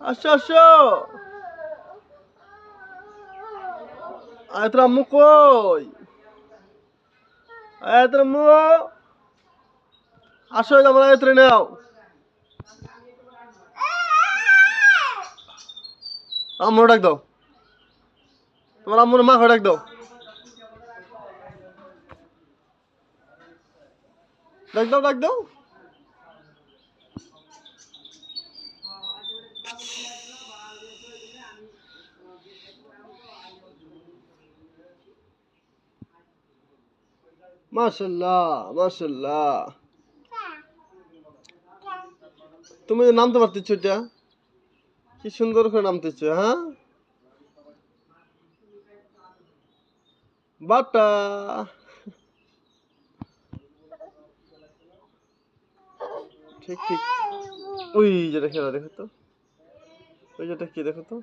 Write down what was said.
আসো আসো। আয় তোর আম্মু কই? আয় তোর আম্মু। আসো আমার আয়ত্রে নাও। আম্মু ডাক দাও। তোমার আম্মুর মা ডাক দাও। ডাক দাও ডাক দাও। মাশাআল্লাহ মাশাআল্লাহ। তুমি যে নামতে পারতেছো এটা কি সুন্দর করে নামতেছো হ্যাঁ। বাটা। ঠিক ঠিক। ওই যেটা খেলা দেখো তো। ওই যেটা কি দেখো তো।